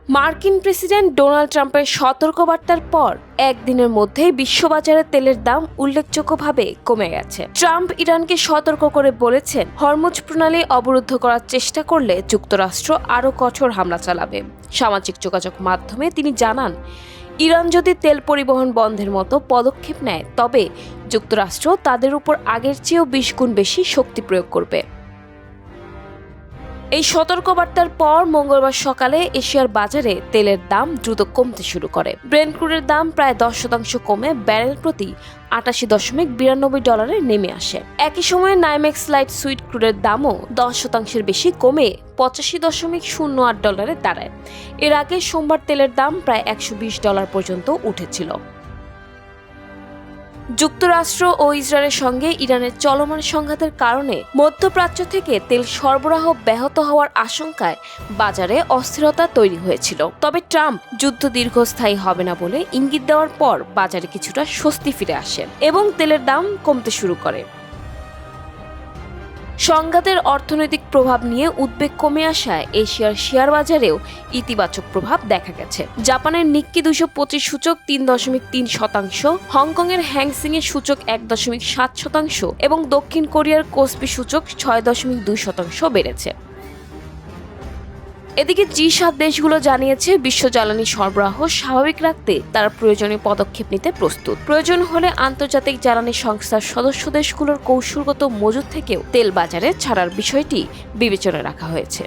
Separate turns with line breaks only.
মার্কিন president Donald ট্রাম্পের সতর্কবার্তার পর একদিনের মধ্যেই বিশ্ববাজারে তেলের দাম উল্লেখযোগ্যভাবে কমে গেছে। ট্রাম্প ইরানকে সতর্ক করে বলেছেন, হরমুজ প্রণালী অবরুদ্ধ করার চেষ্টা করলে যুক্তরাষ্ট্র আরও কঠোর হামলা চালাবে। সামাজিক যোগাযোগ মাধ্যমে তিনি জানান, ইরান যদি তেল পরিবহন বন্ধের মতো পদক্ষেপ নেয় তবে যুক্তরাষ্ট্র তাদের উপর আগের চেয়েও 20 গুণ বেশি শক্তি প্রয়োগ করবে। এই সতর্কবার্তার পর মঙ্গলবার সকালে এশিয়ার বাজারে তেলের দাম দ্রুত কমতে শুরু করে। ব্রেন্ট ক্রুডের দাম প্রায় 10% কমে ব্যারেল প্রতি $88.92 নেমে আসে। একই সময়ে নাইমেক্স লাইট সুইট ক্রুডের দামও 10% বেশি কমে $85.08 দাঁড়ায়। এর আগে সোমবার তেলের দাম প্রায় $120 পর্যন্ত উঠেছিল। যুক্তরাষ্ট্র ও ইসরায়েলের সঙ্গে ইরানের চলমান সংঘাতের কারণে মধ্যপ্রাচ্য থেকে তেল সরবরাহ ব্যাহত হওয়ার আশঙ্কায় বাজারে অস্থিরতা তৈরি হয়েছিল। তবে ট্রাম্প যুদ্ধ দীর্ঘস্থায়ী হবে না বলে ইঙ্গিত দেওয়ার পর বাজারে কিছুটা স্বস্তি ফিরে আসে এবং তেলের দাম কমতে শুরু করে। সংঘাতের অর্থনৈতিক প্রভাব নিয়ে উদ্বেগ কমে আসায় এশিয়ার শেয়ার বাজারেও ইতিবাচক প্রভাব দেখা গেছে। জাপানের নিক্কি 225 সূচক 3.3%, হংকংয়ের হ্যাংসেং এর সূচক 1.7% এবং দক্ষিণ কোরিয়ার কোসপি সূচক 6.2% বেড়েছে। এদিকে জি7 দেশগুলো জানিয়েছে বিশ্ব জ্বালানি সরবরাহ স্বাভাবিক রাখতে তারা প্রয়োজনীয় পদক্ষেপ নিতে প্রস্তুত। প্রয়োজন হলে আন্তর্জাতিক জ্বালানি সংস্থার সদস্য দেশগুলোর কৌশলগত মজুদ থেকেও তেল বাজারে ছাড়ার বিষয়টি বিবেচনায় রাখা হয়েছে।